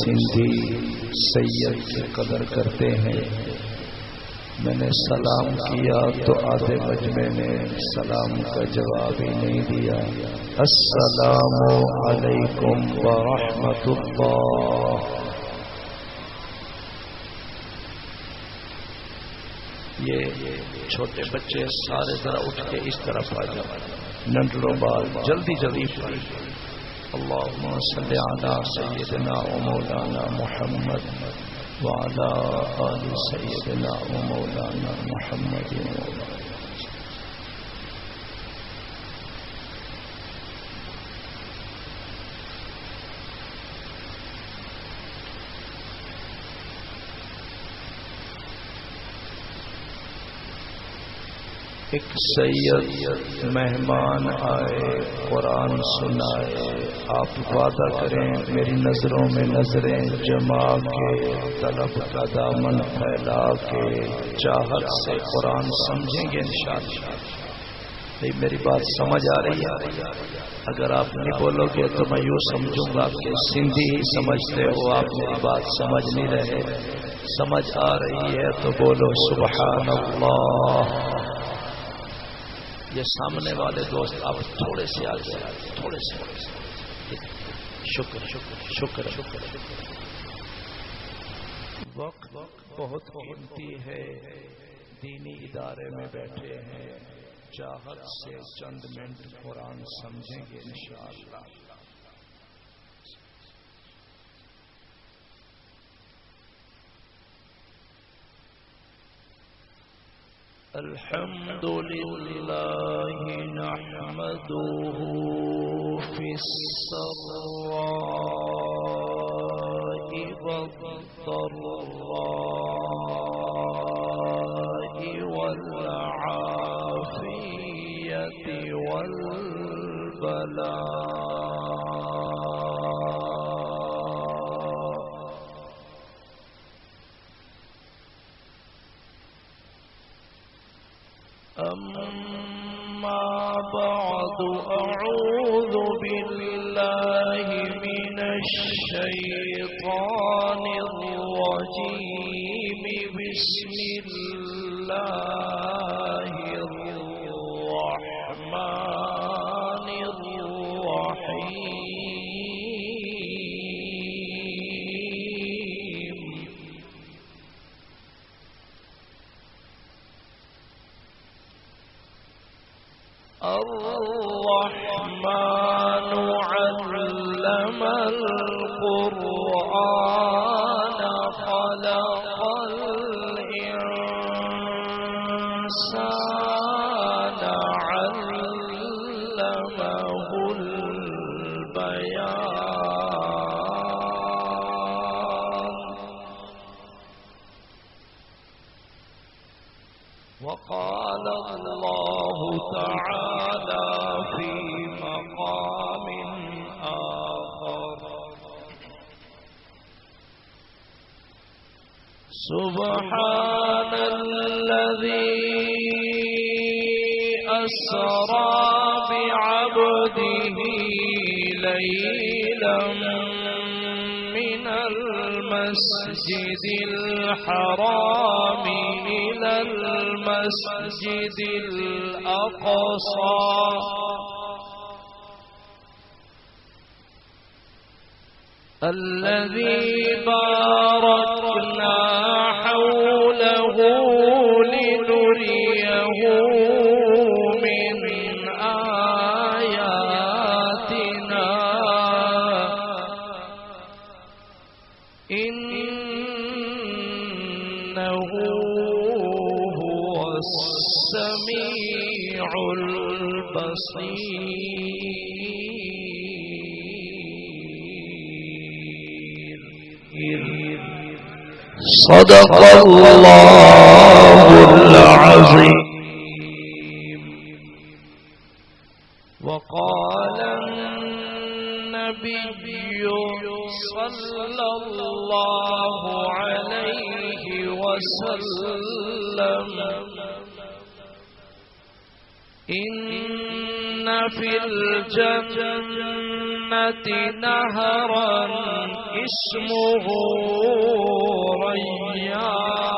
سندھی سید کی قدر کرتے ہیں. میں نے سلام کیا تو آدھے مجمع نے سلام کا جواب ہی نہیں دیا. السلام علیکم ورحمۃ اللہ. یہ چھوٹے بچے سارے ذرا اٹھ کے اس طرف آ جائیں. ننڈلو بال جلدی جلدی پڑھ. اللہم صلی علی سیدنا و مولانا محمد وعلی آل سیدنا و مولانا محمد. ایک سید مہمان آئے, قرآن سنائے. آپ وعدہ کریں میری نظروں میں نظریں جما کے, طلب کا دامن پھیلا کے چاہت سے قرآن سمجھیں گے انشاءاللہ. میری بات سمجھ آ رہی ہے؟ اگر آپ نہیں بولو گے تو میں یوں سمجھوں گا کہ سندھی ہی سمجھتے ہو, آپ میری بات سمجھ نہیں رہے. سمجھ آ رہی ہے تو بولو سبحان اللہ. یہ سامنے والے دوست آپ تھوڑے سے آگے, تھوڑے سے. شکر شکر شکر شکر. وقت بہت قیمتی ہے, دینی ادارے میں بیٹھے ہیں, چاہت سے چند منٹ قرآن سمجھیں گے انشاءاللہ. الحمد لله نحمده في السراء والضراء والعافية والبلاء. أما بعد أعوذ بالله من الشيطان الرجيم. بسم الله الرحمن الرحيم. الرحمن علم القرآن خلق الإنسان علمه البيان. وقال الله تعالى في مقام آخر سبحان الذي أسرى بعبده ليلا من المسجد الحرام إلى المسجد الأقصى الذي باركنا حوله لنريه من آياتنا إنه هو السميع البصير. صدق الله العظيم. وقال النبي صلى الله عليه وسلم إن في الجنة نهرا اسمه ريان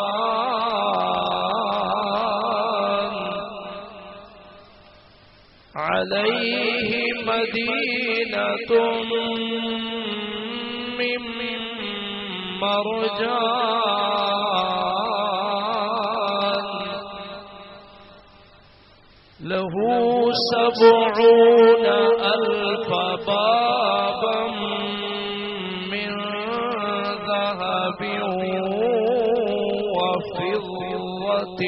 عليه مدينة من مرجان له 70,000 بابا من ذهب وفضة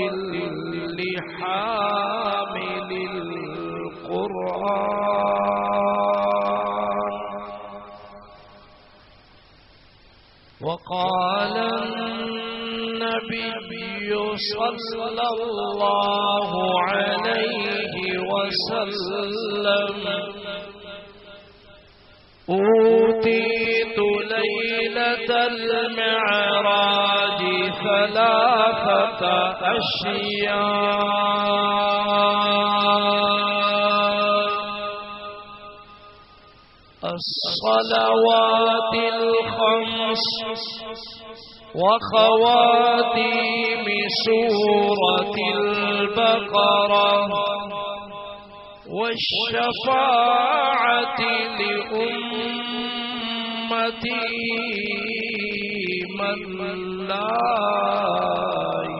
لحامل القرآن. وقال النبي صلى الله عليه وسلم أوتيت ليلة المعراج 3 أشياء: الصلوات الخمس وخواتيم سورة البقرة والشفاعة لأمتي من لا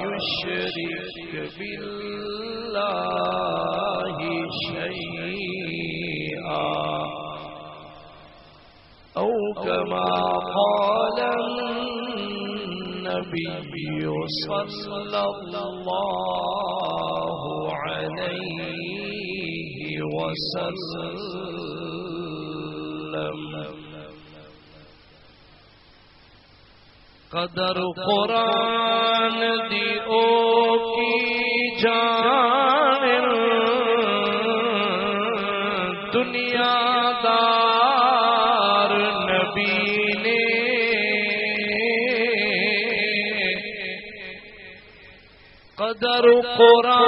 يشرك بالله شيئا، أو كما قال النبي صلى الله عليه وسلم. قدر قرآن دیو کی جان دنیا دار نبی نے قدر قرآن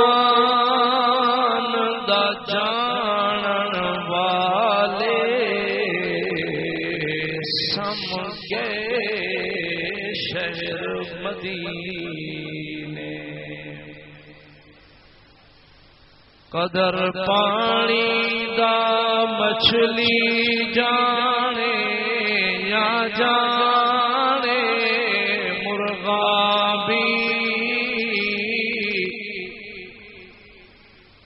دا جانن والے سمجھے شہر مدینے. قدر پانی دا مچھلی جانے یا جانے مرغا بھی.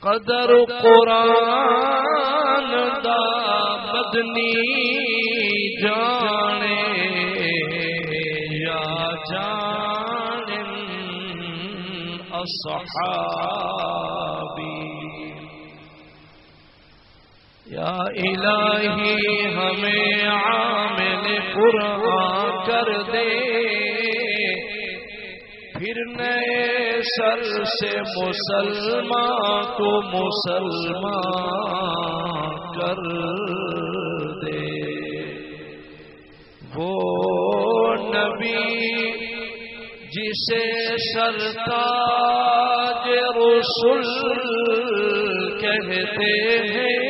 قدر قرآن دا مدنی جانے یا جانے اصحابی. یا الہی ہمیں عامل قرآن کر دے، پھر نئے سر سے مسلمان کو مسلمان کر دے. وہ نبی جسے سرتاج رسول کہتے ہیں،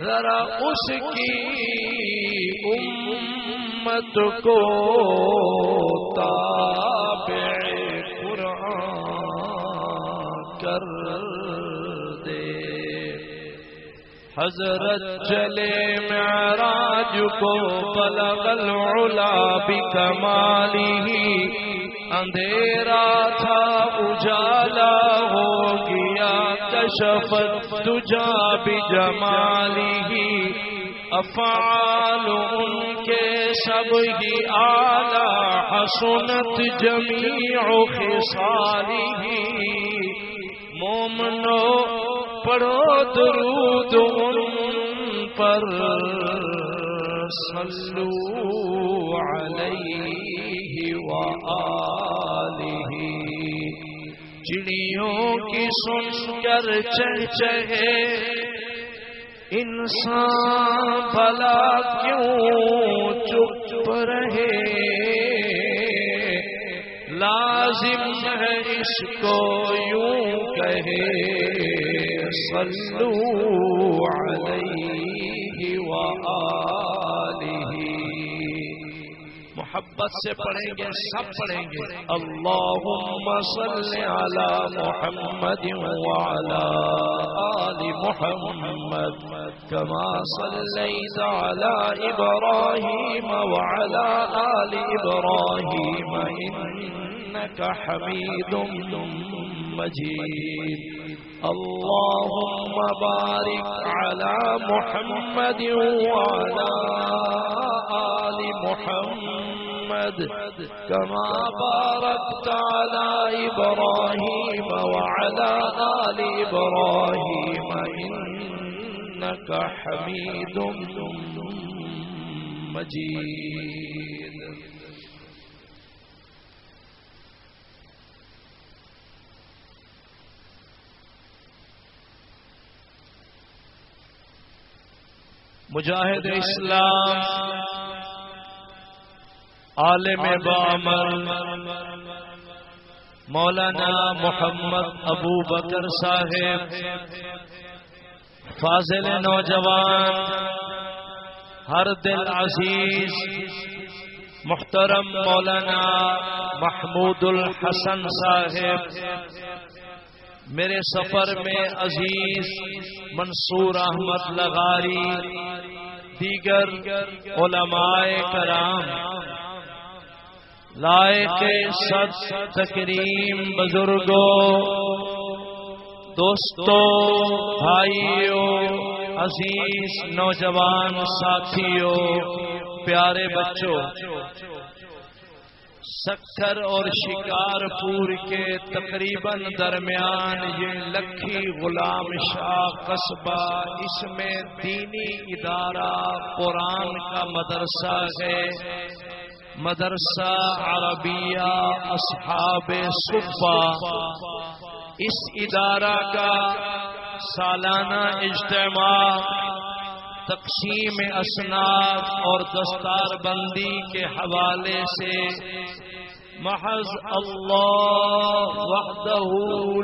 ذرا اس کی امت کو تابع قرآن کر دے. حضرت چلے معراج کو بلغ العلا بکمالہ، اندھیرا تھا اجالا ہو گیا، کشفت دجا بجمالہ. افعال ان کے سب ہی اعلیٰ، حسنت جمیع خصالہ. مومنو پڑھو درود ان پر، صلو علیہ وآلہ. چڑیوں کی سن کر چہچہے انسان بھلا کیوں چپ رہے، لازم ہے اس کو یوں کہے صلوا علیہ وآلہ. محبت سے پڑھیں گے، سب پڑھیں گے. اللہم صل علی محمد وعلی آل محمد کما صلیت علی ابراہیم وعلی آل ابراہیم انک حمید مجید. اللہم بارک علی محمد وعلی آل محمد كما باركت على إبراهيم وعلى آل إبراهيم إنك حميد مجيد. مجاہد اسلام، عالم بعمل مولانا محمد ابو بکر صاحب، فاضل نوجوان، ہر دل عزیز محترم مولانا محمود الحسن صاحب، میرے سفر میں عزیز منصور احمد لغاری، دیگر علماء کرام، لائق صد تکریم بزرگوں، دوستوں، بھائیوں، عزیز نوجوان ساتھیوں، پیارے بچوں، سکھر اور شکارپور کے تقریباً درمیان یہ لکھی غلام شاہ قصبہ، اس میں دینی ادارہ قرآن کا مدرسہ ہے، مدرسہ عربیہ اصحاب صفہ. اس ادارہ کا سالانہ اجتماع تقسیم اسناد اور دستار بندی کے حوالے سے محض اللہ وحدہ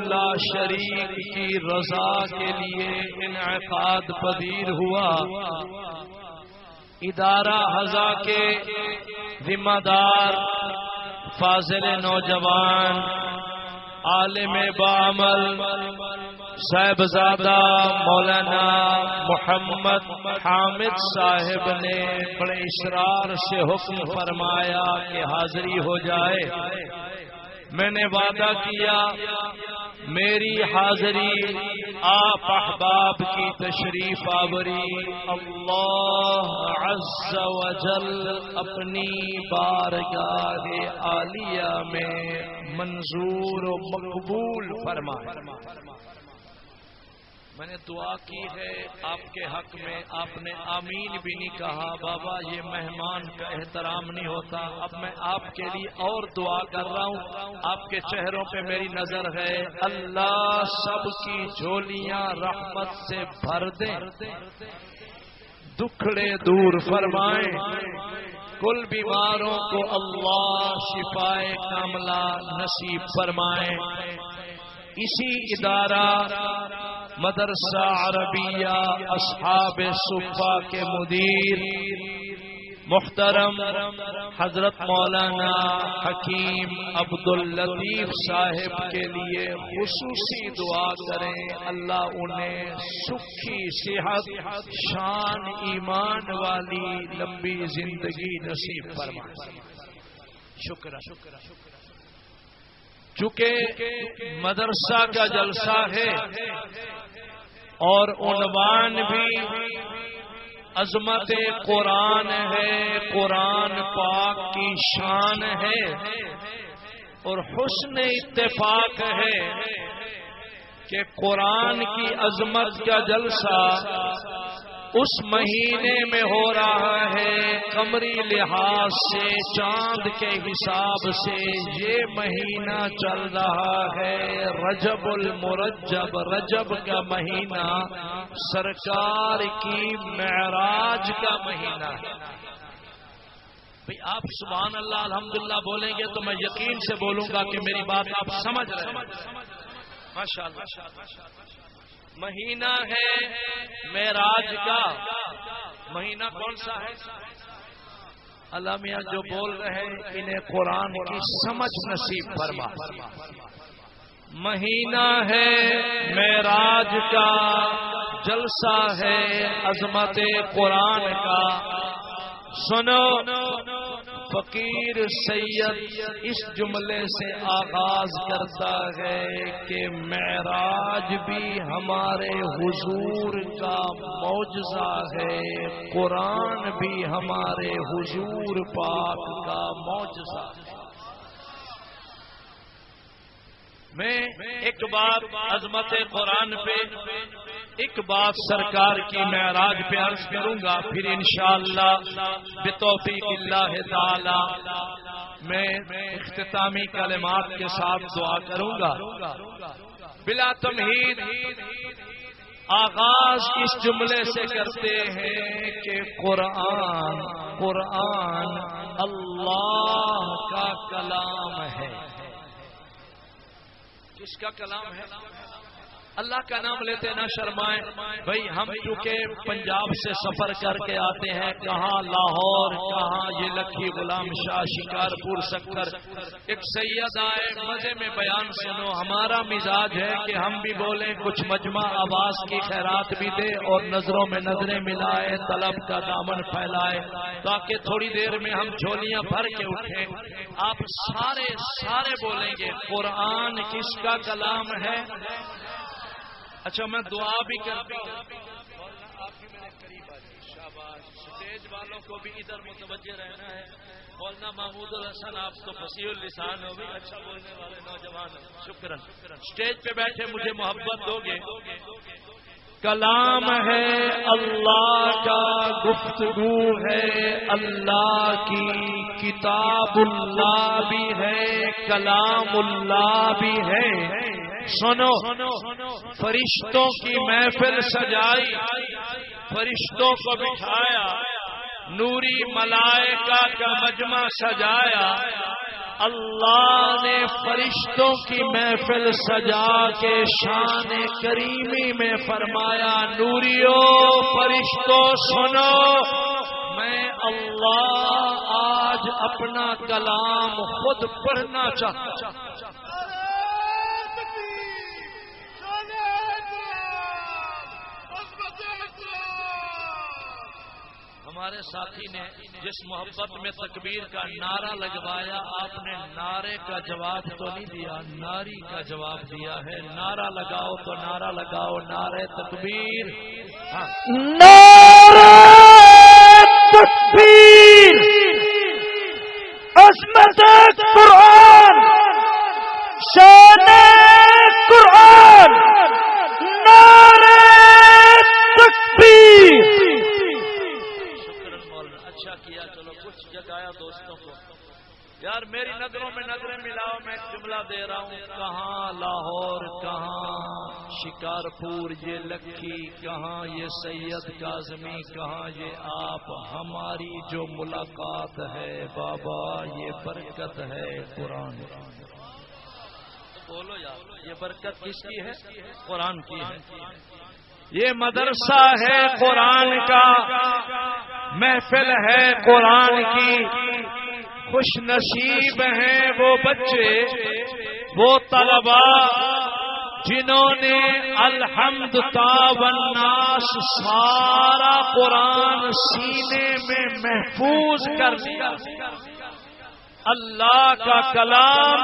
لا شریک کی رضا کے لیے انعقاد پذیر ہوا. ادارہ حضا کے ذمہ دار فاضل نوجوان عالم بعمل صاحبزادہ مولانا محمد حامد صاحب نے بڑے اصرار سے حکم فرمایا کہ حاضری ہو جائے. میں نے وعدہ کیا میری حاضری آپ احباب کی تشریف آوری اللہ عز و جل اپنی بارگاہ عالیہ میں منظور و مقبول فرمائے. میں نے دعا کی ہے آپ کے حق میں، آپ نے آمین بھی نہیں کہا. بابا یہ مہمان کا احترام نہیں ہوتا. اب میں آپ کے لیے اور دعا کر رہا ہوں، آپ کے چہروں پہ میری نظر ہے. اللہ سب کی جھولیاں رحمت سے بھر دیں، دکھڑے دور فرمائیں، کل بیماروں کو اللہ شفائے کاملہ نصیب فرمائیں. اسی ادارہ مدرسہ عربیہ اصحاب صفہ کے مدیر محترم حضرت مولانا حکیم عبداللطیف صاحب کے لیے خصوصی دعا کریں. اللہ انہیں سکھی صحت، شان ایمان والی لمبی زندگی نصیب فرمائے. شکر. چونکہ مدرسہ کا جلسہ ہے اور عنوان بھی عظمت قرآن ہے، قرآن پاک کی شان ہے اور حسن اتفاق ہے کہ قرآن کی عظمت کا جلسہ اس مہینے میں ہو رہا ہے. قمری لحاظ سے چاند کے حساب سے یہ مہینہ چل رہا ہے رجب المرجب، رجب کا مہینہ سرکار کی معراج کا مہینہ ہے. بھئی آپ سبحان اللہ الحمدللہ بولیں گے تو میں یقین سے بولوں گا کہ میری بات آپ سمجھ رہے ہیں. ماشاءاللہ. مہینہ ہے معراج کا. مہینہ کون سا ہے؟ اللہ میاں جو بول رہے ہیں انہیں قرآن کی سمجھ نصیب فرما. مہینہ ہے معراج کا، جلسہ ہے عظمت قرآن کا. سنو فقیر سید اس جملے سے آغاز کرتا ہے کہ معراج بھی ہمارے حضور کا معجزہ ہے، قرآن بھی ہمارے حضور پاک کا معجزہ ہے. میں ایک بات عظمت قرآن پہ، ایک بات سرکار کی معراج پہ عرض کروں گا، پھر انشاءاللہ بتوفیق اللہ تعالی میں اختتامی کلمات کے ساتھ دعا کروں گا. بلا تمہید آغاز اس جملے سے کرتے ہیں کہ قرآن اللہ کا کلام ہے. کس کا کلام ہے؟ اللہ کا نام لیتے نہ شرمائیں بھائی. ہم چونکہ پنجاب سے سفر کر کے آتے ہیں، کہاں لاہور، کہاں یہ لکھی غلام شاہ شکارپور سکر، ایک سید آئے مزے میں بیان سنو. ہمارا مزاج ہے کہ ہم بھی بولیں، کچھ مجمع آواز کی خیرات بھی دے اور نظروں میں نظریں ملائے، طلب کا دامن پھیلائے تاکہ تھوڑی دیر میں ہم جھولیاں بھر کے اٹھیں. آپ سارے بولیں گے قرآن کس کا کلام ہے. اچھا میں دعا بھی کرتا ہوں، آپ بھی میرے قریب آ جائیں. شاباش. اسٹیج والوں کو بھی ادھر متوجہ رہنا ہے. مولانا محمود الحسن آپ تو فصیح اللسان ہو، بھی اچھا بولنے والے نوجوان ہیں. شکراً. اسٹیج پہ بیٹھے مجھے محبت دو گے. کلام ہے اللہ کا، گفتگو ہے اللہ کی، کتاب اللہ بھی ہے، کلام اللہ بھی ہے. سنو فرشتوں کی محفل سجائی، فرشتوں کو بٹھایا، نوری ملائکہ کا مجمع سجایا. اللہ نے فرشتوں کی محفل سجا کے شان کریمی میں فرمایا، نوریو فرشتوں سنو، میں اللہ آج اپنا کلام خود پڑھنا چاہتا ہوں. ہمارے ساتھی نے جس محبت میں تکبیر کا نعرہ لگوایا، آپ نے نعرے کا جواب تو نہیں دیا، ناری کا جواب دیا ہے. نعرہ لگاؤ تو نعرہ لگاؤ، نعرے تکبیر. ہاں. نعرہ تکبیر، عظمت قرآن، شان قرآن، نعرہ تکبیر. کیا چلو کچھ جگایا دوستوں کو. یار میری نظروں میں نظریں ملاؤ. میں ایک جملہ دے رہا ہوں، کہاں لاہور، کہاں شکارپور، یہ لکھی، کہاں یہ سید کاظمی، کہاں یہ آپ. ہماری جو ملاقات ہے بابا یہ برکت ہے قرآن. بولو یار یہ برکت کس کی ہے؟ قرآن کی ہے. یہ مدرسہ ہے قرآن کا، محفل ہے قرآن کی. خوش نصیب ہیں وہ بچے، وہ طلباء جنہوں نے الحمد تا والناس سارا قرآن سینے میں محفوظ کر لیا. اللہ کا کلام،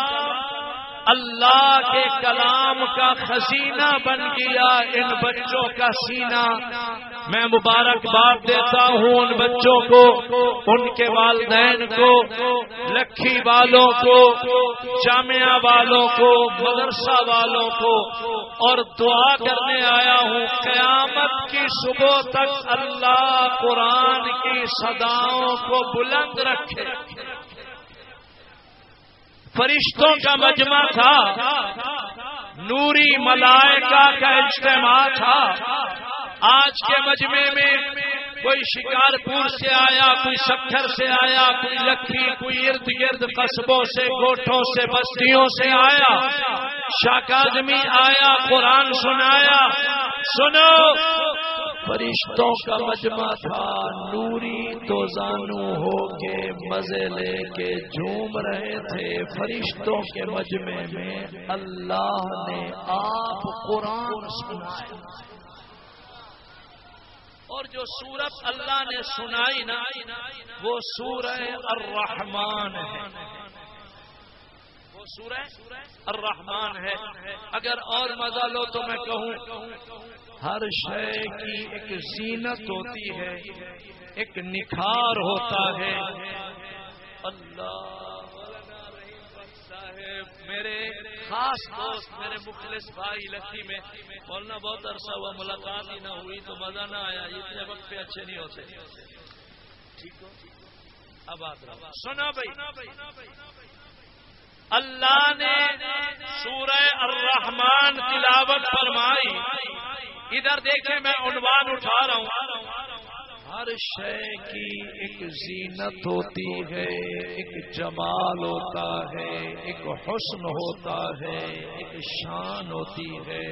اللہ کے کلام کا خزینہ بن گیا ان بچوں کا سینہ. میں مبارکباد دیتا ہوں ان بچوں کو، ان کے والدین کو، لکھی والوں کو، جامعہ والوں کو، مدرسہ والوں کو، اور دعا کرنے آیا ہوں قیامت کی صبح تک اللہ قرآن کی صداؤں کو بلند رکھے. فرشتوں کا مجمع تھا، نوری ملائکہ کا اجتماع تھا. آج کے مجمع میں کوئی شکارپور سے آیا، کوئی سکھر سے آیا، کوئی لکھی، کوئی ارد گرد قصبوں سے، گوٹھوں سے، بستیوں سے آیا. شاہ کاظمی آیا، قرآن سنایا. سنو فرشتوں کا مجمع تھا، نوری تو زانو ہو کے مزے لے کے جھوم رہے تھے فرشتوں کے مجمع میں اللہ نے آپ قرآن سنایا، اور جو سورت اللہ نے سنائی نا وہ سورہ الرحمن ہے، وہ سورہ الرحمن ہے۔ اگر اور مزہ لو تو میں کہوں ہر شے کی ایک زینت ہوتی ہے، ایک نکھار ہوتا ہے۔ اللہ میرے خاص دوست میرے مخلص بھائی لکھی میں بولنا بہت عرصہ ہوا، ملاقات ہی نہ ہوئی تو مزہ نہ آیا، اتنے وقت پہ اچھے نہیں ہوتے، ٹھیک ہو؟ اب آتا سنا بھائی، اللہ نے سورہ الرحمن تلاوت فرمائی۔ ادھر دیکھیں میں عنوان اٹھا رہا ہوں، ہر شے کی ایک زینت ہوتی ہے، ایک جمال ہوتا ہے، ایک حسن ہوتا ہے، ایک شان ہوتی ہے۔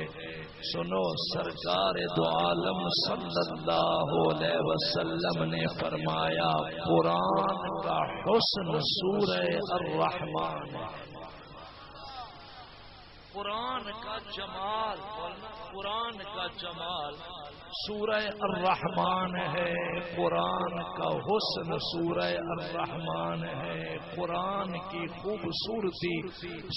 سنو سرکار دو عالم صلی اللہ علیہ وسلم نے فرمایا قرآن کا حسن سورہ الرحمن، قرآن کا جمال، قرآن کا جمال سورہ الرحمن ہے، قرآن کا حسن سورہ الرحمن ہے، قرآن کی خوبصورتی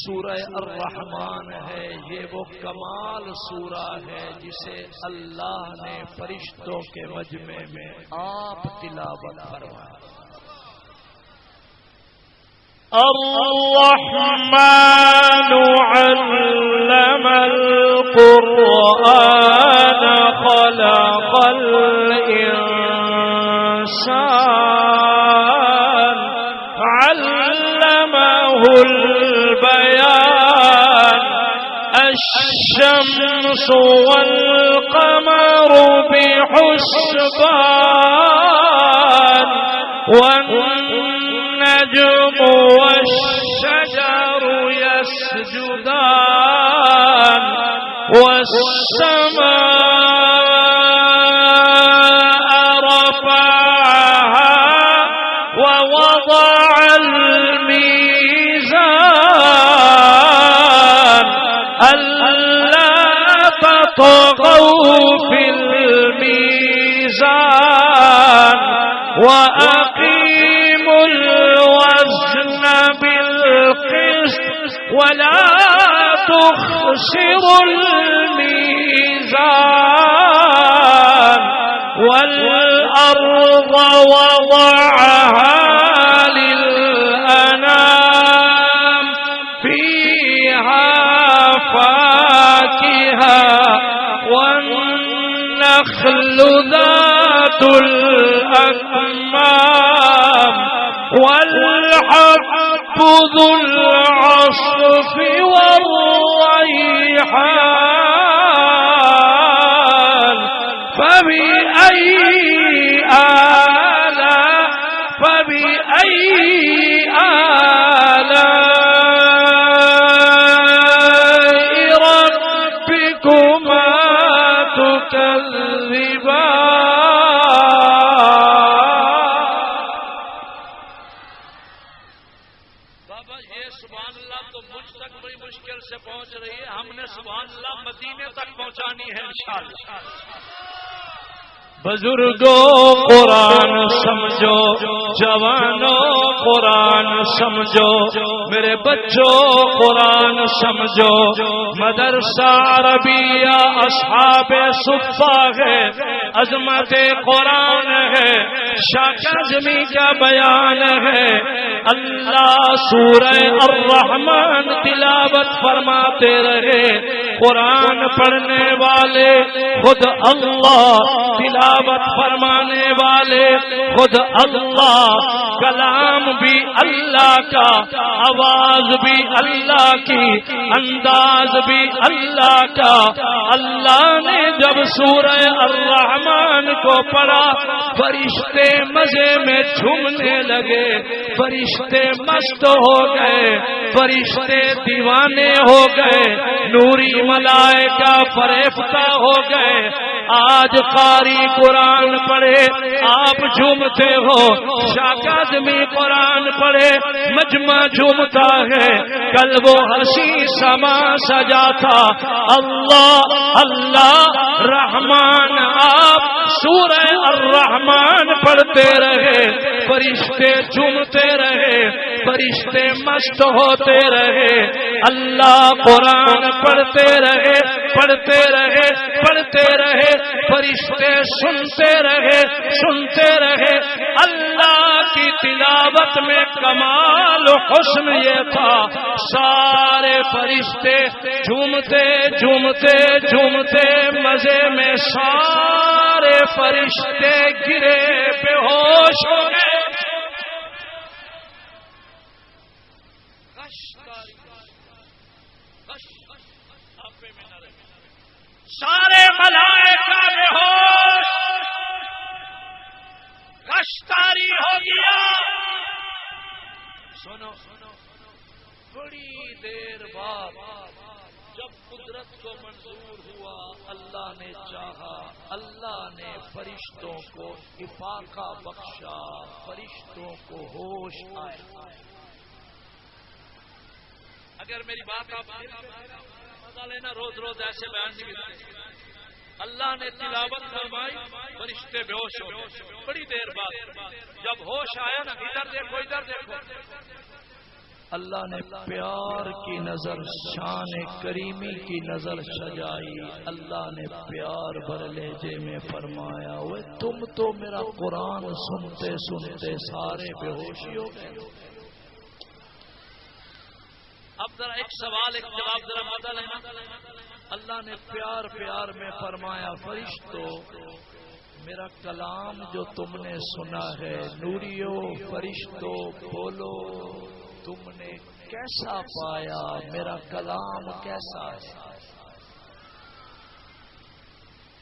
سورہ الرحمن ہے۔ یہ وہ کمال سورہ ہے جسے اللہ نے فرشتوں کے مجمع میں آپ تلاوت فرمایا۔ الرحمن علم القرآن خلق الإنسان علمه البيان الشمس والقمر بحسبان والنجم والشجر يسجدان والسماء رفعها ووضع الميزان ألا تطغوا في الميزان وأقيموا الوزن بالقسط ولا تخسروا الميزان والأرض وضعها للأنام فيها فاكهة والنخل ذات الأكمام والحب ذو العصف والريحان فبأي آلاء ربكما تكذبان۔ بابا یہ سبحان اللہ تو مجھ تک بڑی مشکل سے پہنچ رہی ہے، ہم نے سبحان اللہ مدینے تک پہنچانی ہے انشاءاللہ۔ بزرگوں قرآن سمجھو، جوانوں قرآن سمجھو، میرے بچوں قرآن سمجھو۔ مدرسہ عربیہ اصحاب صفہ ہے، عظمت قرآن ہے، شاہ کاظمی کا بیان ہے۔ اللہ سورہ الرحمن تلاوت فرماتے رہے، قرآن پڑھنے والے خود اللہ، تلاوت فرمانے والے خود اللہ، کلام بھی اللہ کا، آواز بھی اللہ کی، انداز بھی اللہ کا۔ اللہ نے جب سورہ الرحمن کو پڑھا فرشتے مزے میں جھومنے لگے، فرشتے مست ہو گئے، فرشتے دیوانے ہو گئے، نوری ملائکہ فریفتہ ہو گئے. آج قاری قرآن پڑھے آپ جھومتے ہو, شاہ کاظمی قرآن پڑھے مجمع جھومتا ہے. کل وہ ہنسی سما سجا تھا. اللہ اللہ رحمان آپ سورہ الرحمن پڑھتے رہے, فرشتے جھومتے رہے, فرشتے مست ہوتے رہے. اللہ قرآن پڑھتے رہے پڑھتے رہے پڑھتے رہے, فرشتے سنتے رہے سنتے رہے. اللہ کی تلاوت میں کمال و حسن یہ تھا, سارے فرشتے جھومتے جھومتے جھومتے مزے میں سارے فرشتے گرے بے ہوش ہو گئے. سارے ملائکہ بے ہوش, گشتاری ہو گیا. سنو بڑی دیر بعد جب قدرت کو منظور ہوا, اللہ نے چاہا, اللہ نے فرشتوں کو افاقہ بخشا, فرشتوں کو ہوش آیا. اگر میری بات آپ مزہ لینا, روز روز ایسے بیان نہیں ملتے. اللہ نے تلاوت فرمائی, فرشتے بے ہوش ہو گئے. بڑی دیر بعد جب ہوش آیا نا, ادھر دیکھو ادھر دیکھو, اللہ نے پیار کی نظر, شان کریمی کی نظر سجائی. اللہ نے پیار بھر لہجے میں فرمایا, وہ تم تو میرا قرآن سنتے سنتے سارے بے ہوشی ہو گئے. اب ذرا ایک سوال ایک جواب ذرا مزہ لینا. اللہ نے پیار پیار میں فرمایا, فرشتوں میرا کلام جو تم نے سنا ہے, نوریو فرشتوں بولو تم نے کیسا پایا, میرا کلام کیسا ہے.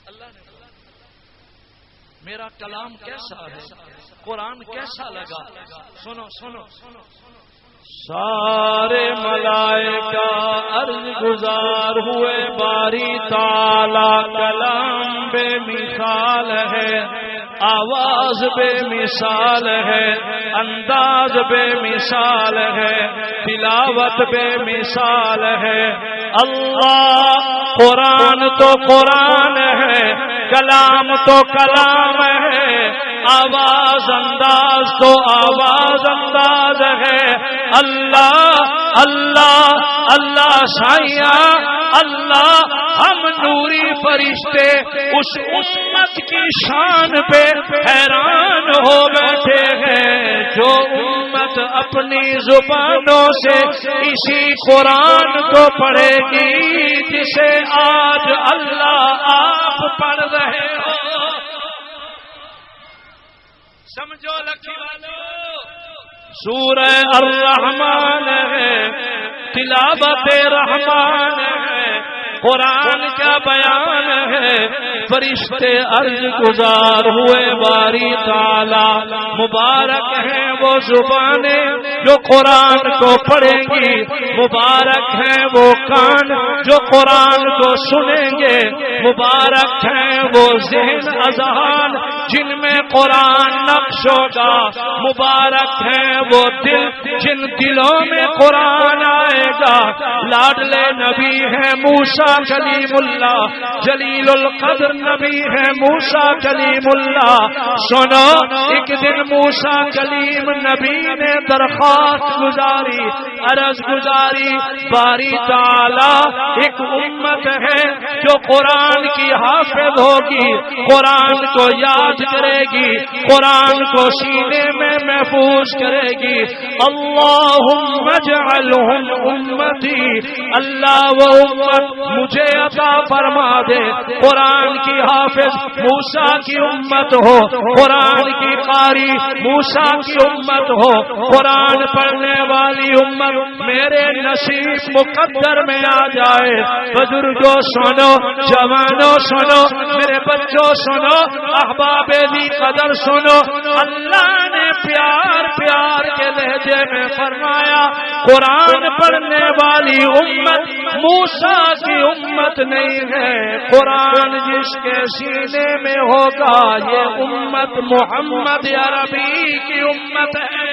اللہ نے میرا کلام کیسا ہے, قرآن کیسا لگا. سنو سنو سارے ملائکہ عرض گزار ہوئے, باری تعالی کلام بے مثال ہے, آواز بے مثال ہے, انداز بے مثال ہے, تلاوت بے مثال ہے. اللہ قرآن تو قرآن ہے, کلام تو کلام ہے, آواز انداز تو آواز انداز ہے. اللہ اللہ اللہ سائیاں, اللہ ہم نوری فرشتے اس امت کی شان پہ حیران ہو بیٹھے ہیں, جو امت اپنی زبانوں سے اسی قرآن کو پڑھے گی جسے آج اللہ آپ پڑھ رہے ہو. سمجھو لکھی والو, سورہ الرحمن ہے, تلاوت رحمان ہے, قرآن کا بیان ہے. فرشتے عرض گزار ہوئے, باری تعالی مبارک ہیں وہ زبانیں جو قرآن کو پڑھیں گی, مبارک ہیں وہ کان جو قرآن کو سنیں گے, مبارک ہیں وہ ذہن اذہان جن میں قرآن نقش ہوگا, مبارک ہیں وہ دل جن دلوں میں قرآن آئے گا. لاڈلے نبی ہے موسیٰ کلیم اللہ, جلیل القدر نبی ہے موسیٰ کلیم اللہ. سنو ایک دن موسیٰ کلیم نبی نے درخواست گزاری, عرض گزاری, باری تعالی ایک امت ہے جو قرآن کی حافظ ہوگی, قرآن کو یاد کرے گی, قرآن کو سینے میں محفوظ کرے گی. اللہم اجعلہم امتی, اللہ وہ امت مجھے عطا فرما دے. قرآن کی حافظ موسیٰ کی امت ہو, قرآن کی قاری موسیٰ کی امت ہو, قرآن پڑھنے والی امت میرے نصیب مقدر میں آ جائے. بزرگوں سنو, جوانوں سنو, میرے بچوں سنو, احباب دی قدر سنو. اللہ نے پیار پیار کے لہجے بچے میں فرمایا قرآن پڑھنے والی امت موسیٰ کی امت نہیں ہے، قرآن جس کے سینے میں ہوگا یہ امت محمد عربی کی امت ہے۔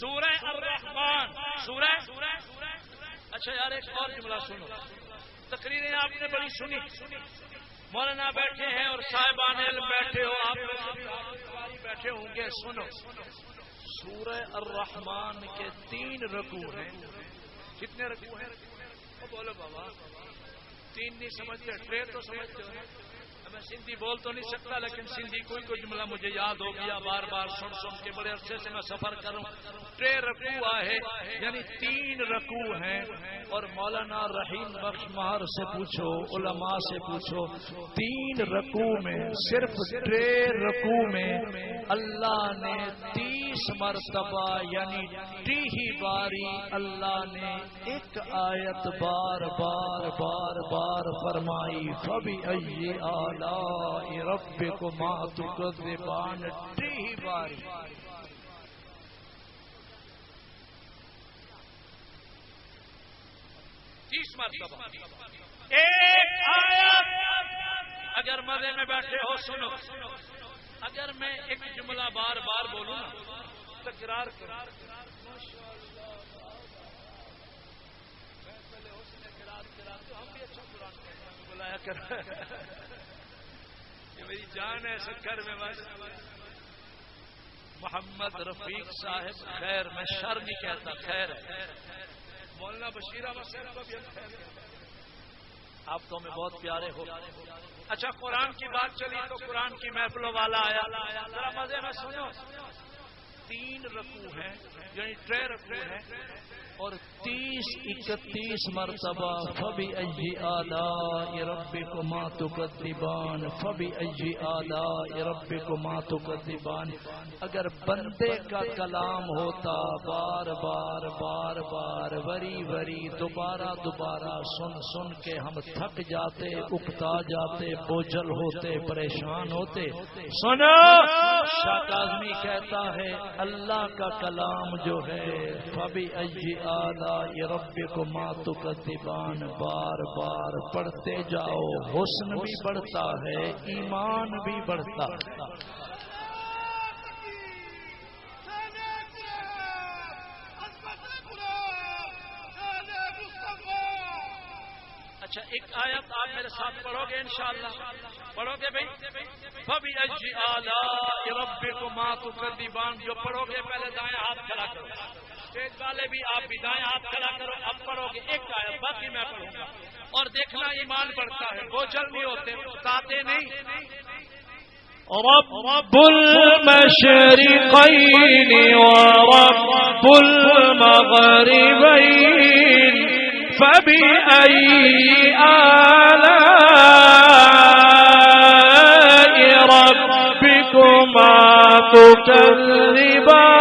سورہ الرحمن، سورہ اچھا یار ایک اور جملہ سنو، تقریریں آپ نے بڑی سنی، مولانا بیٹھے ہیں اور صاحبان علم بیٹھے ہو، آپ بیٹھے ہوں گے، سنو سورہ الرحمن کے 3 رکوع ہیں۔ کتنے رکوع ہیں؟ بولو بابا، 3 نہیں سمجھتے، 3 تو سمجھتے ہو۔ میں سندھی بول تو نہیں سکتا لیکن سندھی کوئی جملہ مجھے یاد ہو گیا، بار بار سن کے بڑے عرصے سے میں سفر کروں۔ 3 رکوع ہے یعنی 3 رکوع ہیں، اور مولانا رحیم بخش مہر سے پوچھو، علماء سے پوچھو، 3 رکوع میں صرف 3 رکوع میں اللہ نے 30 مرتبہ یعنی 30 باری اللہ نے ایک آیت بار بار بار بار فرمائی، فَبِأَيِّ آلَاءِ رَبِّكُمَا تُكَذِّبَانِ، 30 باری۔ مرتبہ ایک آیت۔ اگر مزے میں بیٹھے ہو سنو، اگر میں ایک جملہ بار بار بولوں تکرار کروں، ہم بھی اچھا قرآن بلایا کر، یہ میری جان ہے سکر میں بس۔ محمد رفیق صاحب خیر، میں شر نہیں کہتا، خیر ہے۔ مولانا بشیر احمد صاحب کو بھی ہم خیر کہتے ہیں، آپ تو ہمیں بہت پیارے ہو۔ اچھا قرآن کی بات چلی تو قرآن کی محفلوں والا آیا، ذرا مزے میں سنو۔ 3 رکوع ہیں یعنی 3 رکوع ہیں اور 30-31 مرتبہ فَبِأَيِّ آلَاءِ رَبِّكُمَا تُكَذِّبَانِ، فَبِأَيِّ آلَاءِ رَبِّكُمَا تُكَذِّبَانِ۔ اگر بندے کا کلام ہوتا بار بار بار بار وری وری دوبارہ دوبارہ سن سن کے ہم تھک جاتے، اکتا جاتے، بوجھل ہوتے، پریشان ہوتے۔ سنو، شاہ کاظمی کہتا ہے اللہ کا کلام جو ہے فَبِأَيِّ آلَاءِ رَبِّكُمَا تُكَذِّبَانِ، بار بار پڑھتے جاؤ، حسن بھی بڑھتا ہے، ایمان بھی بڑھتا ہے۔ اچھا ایک آیت آپ میرے ساتھ پڑھو گے انشاءاللہ، پڑھو گے بھائی؟ فَبِأَيِّ آلَاءِ رَبِّكُمَا تُكَذِّبَانِ، جو پڑھو گے پہلے دائیں ہاتھ کھڑا کرو، اسٹیج والے بھی آپ بھی دائیں ہاتھ کھڑا کرو۔ اب پڑھو گے ایک آیت، باقی میں پڑھوں گا، اور دیکھنا ایمان بڑھتا ہے، بوجھل نہیں ہوتے، اکتاتے نہیں۔ رب المشرقین ورب المغربین فبأي آلاء ربكما تكذبان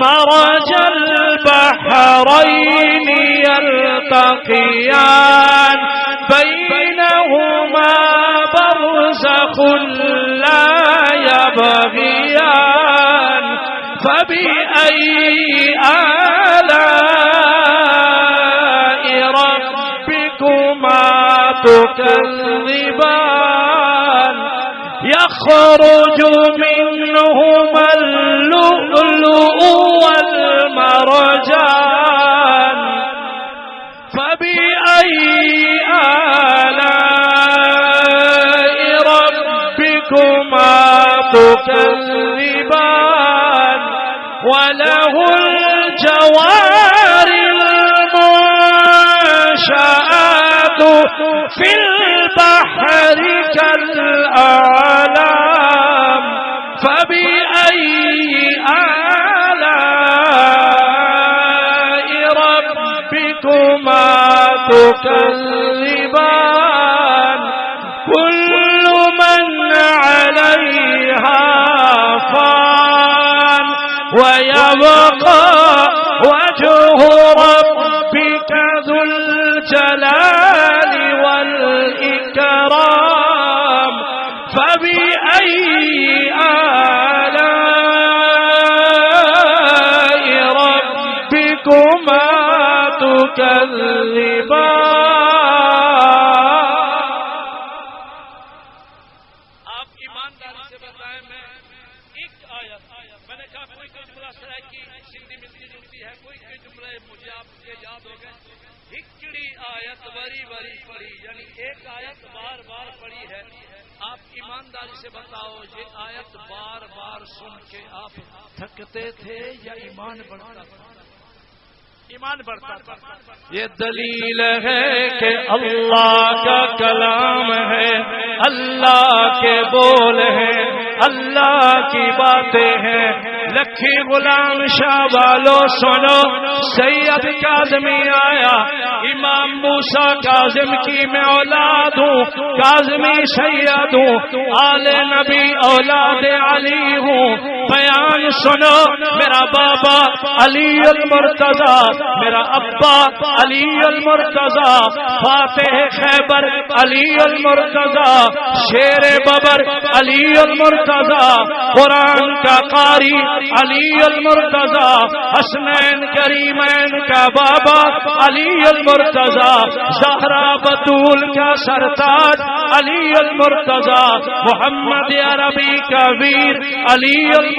مرج البحرين يلتقيان بينهما برزخ لا يبغيان فبأي آلاء ربكما تكذبان يخرج منهما اللؤلؤ والمرجان فبأي آلاء ربكما تكذبان وله الجوار المنشآت في البحر كالأعلام فبأي آلاء ربكما تكذبان كل من عليها فان ويبقى وجه ربك ذو الجلال والإكرام آپ ایمانداری سے بتائیں، میں ایک آیت، میں نے کہا کوئی جملہ سرائکی سندھی ملتی جلتی ہے، کوئی جملے مجھے آپ کے یاد ہو گئے، ہکڑی آیت بری بری پڑھی، یعنی ایک آیت بار بار پڑھی ہے. آپ ایمانداری سے بتاؤ یہ آیت بار بار سن کے آپ تھکتے تھے یا ایمان بڑھتا تھا؟ ایمان بڑھتا تھا. یہ دلیل ہے کہ اللہ کا کلام ہے، اللہ کے بول ہیں، اللہ کی باتیں ہیں. لکھی غلام شاہ والو سنو، سید کاظمی آیا، امام موسیٰ کاظم کی میں اولاد ہوں، کاظمی سید ہوں، آل نبی اولاد علی ہوں. بیان سنو، میرا بابا علی المرتضی، میرا ابا علی المرتضی، فاتح خیبر علی المرتضی، شیر ببر علی المرتضی، قرآن کا قاری علی المرتضی، حسنین کریمین کا بابا علی المرتضی، زہرا بطول کا سرتاج علی المرتضی، محمد عربی کا ویر علی المرتضی،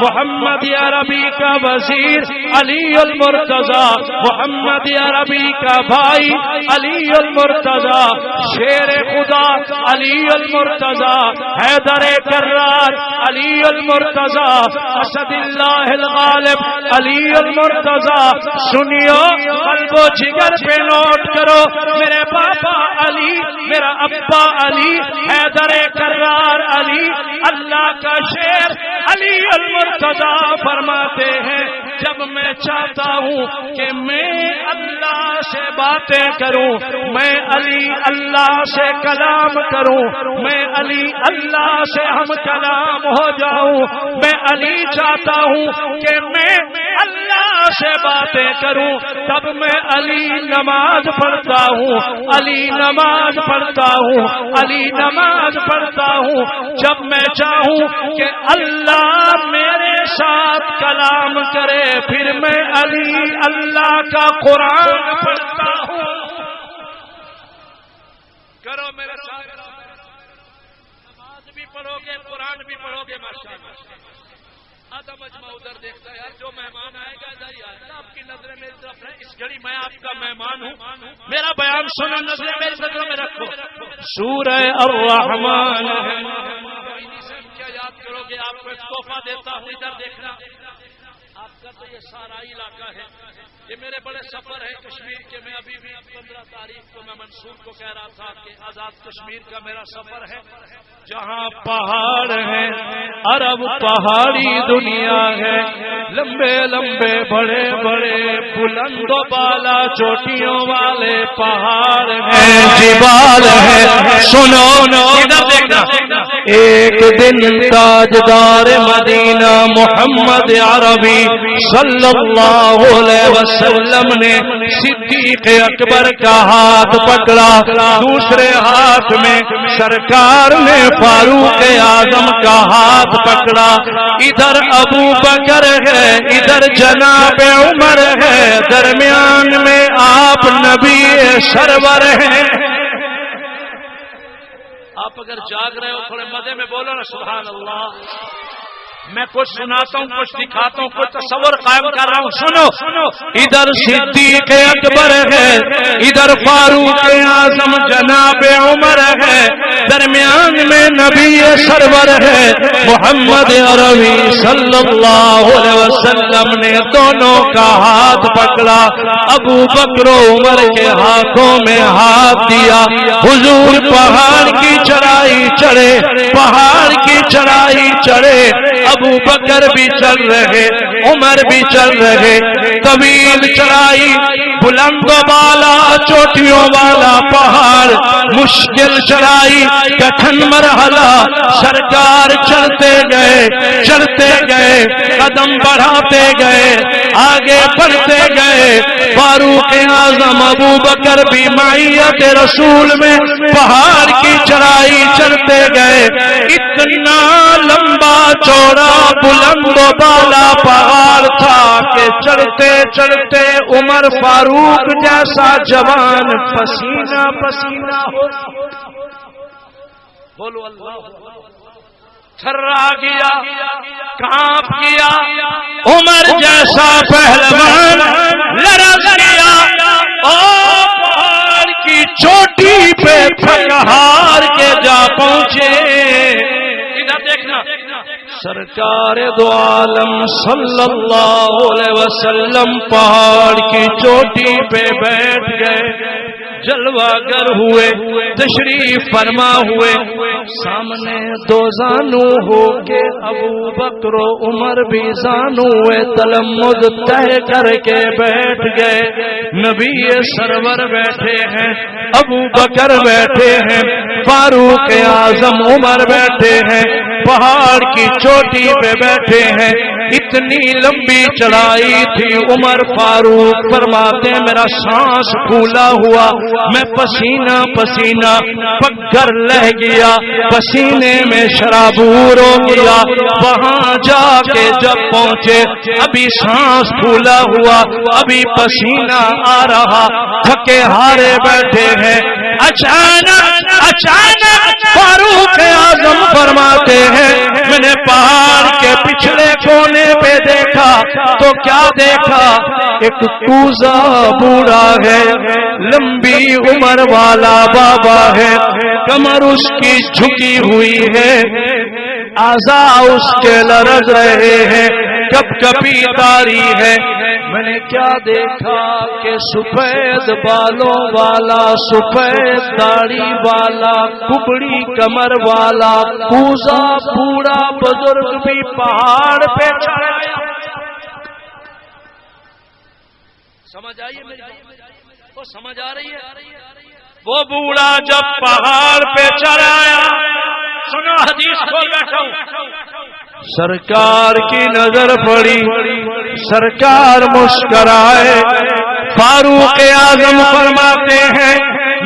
محمد عربی کا وزیر علی المرتضی، محمد عربی کا بھائی علی المرتضی، شیر خدا علی المرتضی، حیدر کرار علی المرتضی، اسد اللہ الغالب علی المرتضی. سنیو، قلب و جگر پہ نوٹ کرو، میرے پاپا علی، میرا ابا علی، حیدر کرار علی. اللہ کا شیر علی المرتضی فرماتے ہیں جب میں چاہتا ہوں کہ میں اللہ سے باتیں کروں، میں علی اللہ سے کلام کروں، میں علی اللہ سے ہم کلام ہو جاؤں، میں علی چاہتا ہوں کہ میں اللہ سے باتیں کروں، تب میں علی نماز پڑھتا ہوں، علی نماز پڑھتا ہوں، علی نماز پڑھتا ہوں. جب میں چاہوں کہ اللہ میرے ساتھ کلام کرے، پھر میں علی اللہ کا قرآن پڑھتا ہوں. کرو میرے ساتھ، نماز بھی پڑھو گے، قرآن بھی پڑھو گے، ماشاءاللہ. آدھا مجمع ادھر دیکھتا ہے، یار جو مہمان آئے گا ادھر ہی آئے گا. آپ کی نظریں میری طرف ہے، اس گھڑی میں آپ کا مہمان ہوں، میرا بیان سنو، نظریں میری نظروں میں رکھو. سورہ الرحمن ہے، کیا یاد کرو گے؟ آپ کو ایک تحفہ دیتا ہوں، ادھر دیکھنا. آپ کا تو یہ سارا علاقہ ہے، یہ میرے بڑے سفر ہے کشمیر کے. میں ابھی بھی 15 تاریخ کو میں منصور کو کہہ رہا تھا کہ آزاد کشمیر کا میرا سفر ہے، جہاں پہاڑ ہیں، عرب پہاڑی دنیا ہے، لمبے لمبے بڑے بڑے بلند و بالا چوٹیوں والے پہاڑ ہیں، جبال ہیں. سنو ادھر دیکھنا. ایک دن تاجدار مدینہ محمد عربی صلی اللہ علیہ وسلم نے صدیق اکبر کا ہاتھ پکڑا، دوسرے ہاتھ میں سرکار نے فاروق اعظم کا ہاتھ پکڑا. ادھر ابو بکر ہے، ادھر جناب عمر ہے، درمیان میں آپ نبی سرور ہیں. آپ اگر جاگ رہے ہو تھوڑے مزے میں بولو نا سبحان اللہ. میں کچھ سناتا ہوں، کچھ دکھاتا ہوں، کچھ تصور قائم کر رہا ہوں. سنو، ادھر صدیق اکبر ہے، ادھر فاروق اعظم جناب عمر ہے، درمیان میں نبی سرور ہے محمد عربی صلی اللہ علیہ وسلم نے دونوں کا ہاتھ پکڑا. ابو بکر و عمر کے ہاتھوں میں ہاتھ دیا. حضور پہاڑ کی چڑھائی چڑھے، پہاڑ کی چڑھائی چڑھے. ابو بکر بھی چل رہے، عمر بھی چل رہے. طویل چڑھائی، بلند و بالا چوٹیوں والا پہاڑ، مشکل چڑھائی، کٹھن مرحلہ. سرکار چلتے گئے، چلتے گئے، قدم بڑھاتے گئے، آگے بڑھتے گئے. فاروق اعظم ابو بکر بھی معیت رسول میں پہاڑ کی چڑھائی چڑھتے گئے. اتنا لمبا لمبا چوڑا بلند و بالا پہاڑ تھا کہ چڑھتے چڑھتے عمر فاروق جیسا جوان پسینہ پسینہ ہو. بولو اللہ. تھرا گیا, کانپ گیا, عمر جیسا پہلوان لرز گیا اور پہاڑ کی چوٹی پہ تھک ہار کے جا پہنچے. ادھر دیکھنا, سرکار دو عالم صلی اللہ علیہ وسلم پہاڑ کی چوٹی پہ بیٹھ گئے, جلوہ گر ہوئے, تشریف فرما ہوئے. سامنے دو زانو ہو کے ابو بکر و عمر بھی زانو تلمد طے کر کے بیٹھ گئے. نبی سرور بیٹھے ہیں, ابو بکر بیٹھے ہیں, فاروق اعظم عمر بیٹھے ہیں, پہاڑ کی چوٹی پہ بیٹھے ہیں. اتنی لمبی چڑھائی تھی. عمر فاروق فرماتے میرا سانس پھولا ہوا, میں پسینہ پسینہ پگھر لہ گیا, پسینے میں شرابور ہو گیا. وہاں جا کے جب پہنچے ابھی سانس پھولا ہوا, ابھی پسینہ آ رہا, تھکے ہارے بیٹھے ہیں. اچانک فاروق اعظم فرماتے ہیں میں نے پہاڑ کے پچھلے کونے پہ دیکھا تو کیا دیکھا, ایک کوزا بوڑھا ہے, لمبی عمر والا بابا ہے, کمر اس کی جھکی ہوئی ہے, اعضاء اس کے لرز رہے ہیں, کپ کپی تاری ہے. میں نے کیا دیکھا کہ سفید بالوں والا, سفید داڑھی والا, کبڑی کمر والا کوزا بوڑھا بزرگ بھی پہاڑ پہ چڑھا. سمجھ آئیے میری وہ سمجھ آ رہی ہے. وہ بوڑھا جب پہاڑ پہ چڑھایا, سنو حدیث کو بیٹھا ہوں, سرکار کی نظر پڑی, سرکار مسکرائے. فاروق اعظم فرماتے ہیں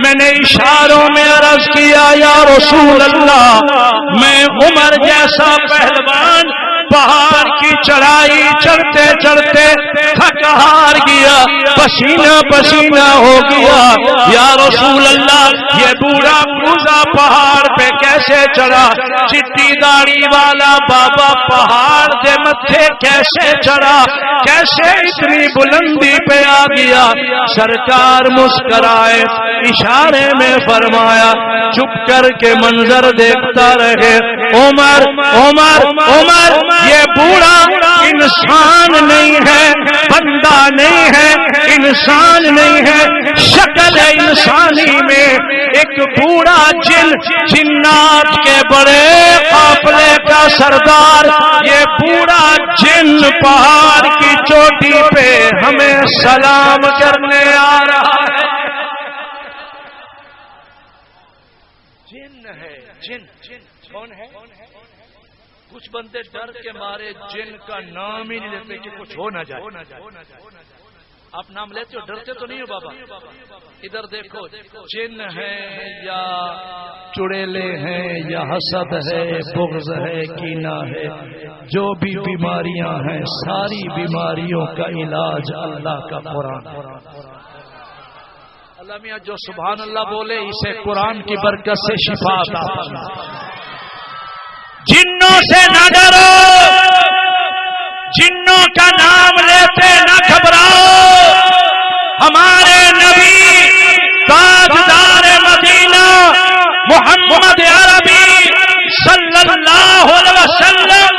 میں نے اشاروں میں عرض کیا یا رسول اللہ, میں عمر جیسا پہلوان پہاڑ کی چڑھائی چڑھتے چڑھتے تھک ہار گیا, پسینہ پسینہ ہو گیا. یا رسول اللہ یہ بوڑھا کوزا پہاڑ پہ کیسے چڑھا, چٹی داڑھی والا بابا پہاڑ دے متھے کیسے چڑھا, کیسے اتنی بلندی پہ آ گیا. سرکار مسکرائے, اشارے میں فرمایا چپ کر کے منظر دیکھتا رہے. عمر عمر عمر یہ بوڑھا انسان نہیں ہے, بندہ نہیں ہے, انسان نہیں ہے. شکل انسانی میں ایک بوڑھا جن, جنات کے بڑے قافلے کا سردار, یہ بوڑھا جن پہاڑ کی چوٹی پہ ہمیں سلام کرنے آ رہا ہے. جن ہے, جن کون ہے؟ کچھ بندے ڈر کے مارے جن کا نام ہی نہیں لیتے کہ کچھ ہو نہ جائے. آپ نام لیتے ہو, ڈرتے تو نہیں ہو بابا. ادھر دیکھو, جن ہے یا چڑیلے ہیں یا حسد ہے, بغض ہے, کینہ ہے, جو بھی بیماریاں ہیں ساری بیماریوں کا علاج اللہ کا قرآن. اللہ میاں جو سبحان اللہ بولے اسے قرآن کی برکت سے شفا عطا فرما. جنوں سے نہ ڈرو, جنوں کا نام لیتے نہ گھبراؤ. ہمارے نبی تاجدار مدینہ محمد عربی صلی اللہ علیہ وسلم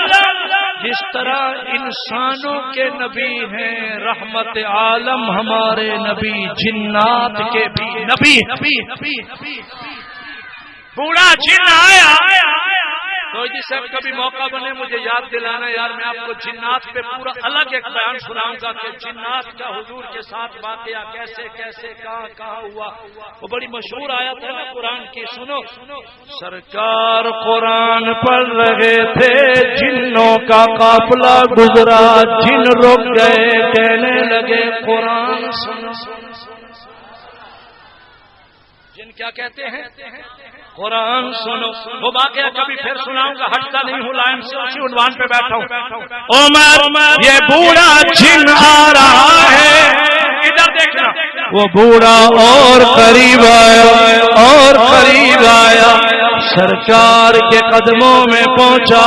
جس طرح انسانوں کے نبی ہیں, رحمت عالم ہمارے نبی جنات کے بھی نبی. بوڑھا جن آیا تو جی صاحب کبھی موقع بنے مجھے یاد دلانا یار, میں آپ کو جنات پہ پورا الگ ایک بیان سناؤں گا کہ جنات کا حضور کے ساتھ واقعہ کیسے کیسے کہاں ہوا. وہ بڑی مشہور آیت ہے نا قرآن کی, سنو. سرکار قرآن پڑھ رہے تھے, جنوں کا قافلہ گزرا, جن رک گئے, کہنے لگے قرآن سنو. جن کیا کہتے ہیں؟ قرآن سنو. وہ واقعہ کبھی پھر سناؤں گا, ہٹتا نہیں ہوں لائن سے, اسی عنوان پہ بیٹھا ہوں. عمر یہ بوڑھا جن آ رہا ہے, ادھر دیکھنا. وہ بوڑھا اور قریب آیا اور قریب آیا, سرکار کے قدموں میں پہنچا.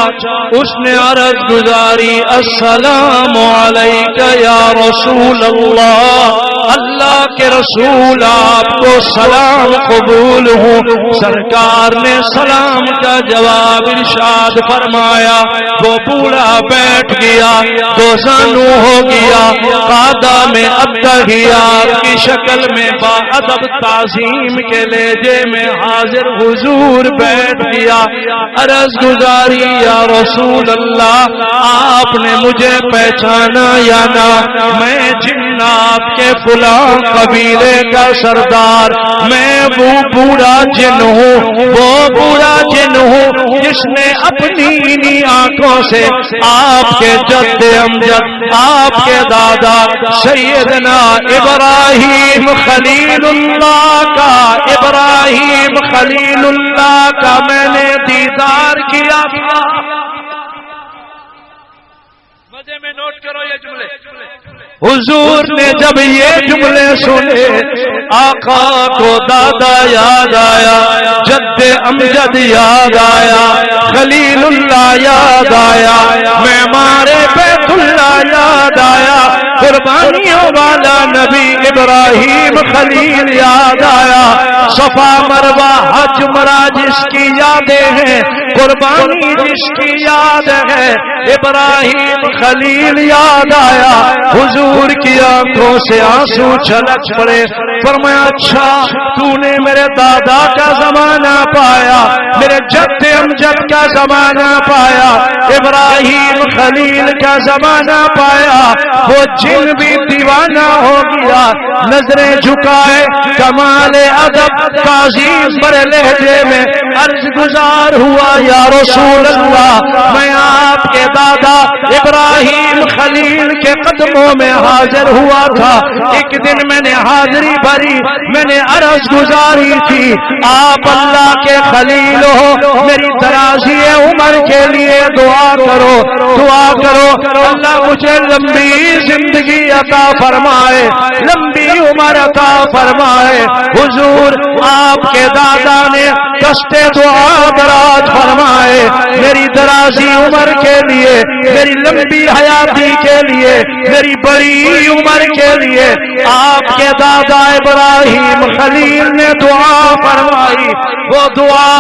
اس نے عرض گزاری, السلام علیکہ یا رسول اللہ, اللہ کے رسول آپ کو سلام قبول ہوں. سرکار نے سلام کا جواب ارشاد فرمایا. وہ بوڑھا بیٹھ گیا, دوزانو ہو گیا, قادہ میں اتحیات کی شکل میں با ادب تعظیم کے لہجے میں حاضر حضور بیٹھ گیا. عرض گزاری, یا رسول اللہ آپ نے مجھے پہچانا یا نہ؟ میں جنات کے فلاں قبیلے کا سردار, میں وہ بوڑھا جن ہوں, وہ بوڑھا جن ہوں جس نے اپنی انہی آنکھوں سے آپ کے جد امجد, آپ کے دادا سیدنا ابراہیم خلیل اللہ کا, ابراہیم خلیل اللہ کا میں نے دیدار کیا. مزے میں نوٹ کرو یہ جملے. حضور نے جب یہ جملے سنے, آقا کو دادا یاد آیا, جد امجد یاد آیا, خلیل اللہ یاد آیا, معمار بیت اللہ یاد آیا, قربانیوں والا نبی ابراہیم خلیل یاد آیا, صفا مروہ حج عمرہ جس کی یادیں ہیں, قربانی جس کی یاد ہے, ابراہیم خلیل یاد آیا. حضور کی آنکھوں سے آنسو چھلک پڑے. فرمایا, اچھا تو نے میرے دادا کا زمانہ پایا, میرے جد امجد کا زمانہ پایا, ابراہیم خلیل کا زمانہ پایا. وہ جن بھی دیوانہ ہو گیا, نظریں جھکائے, کمال ادب تعظیم پر لہجے میں عرض گزار ہوا, یا رسول اللہ میں آپ کے دادا ابراہیم خلیل کے قدموں میں حاضر ہوا تھا. ایک دن میں نے حاضری بھری, میں نے عرض گزاری تھی, آپ اللہ کے خلیل ہو, میری درازی عمر کے لیے دعا کرو, دعا کرو اللہ مجھے لمبی زندگی عطا فرمائے, لمبی عمر عطا فرمائے. حضور آپ کے دادا نے دستے دعا دراز فرمائے, میری درازی عمر کے لیے, میری لمبی حیاتی کے لیے, میری بڑی عمر کے لیے. آپ کے دادا ابراہیم خلیل نے دعا فرمائی, وہ دعا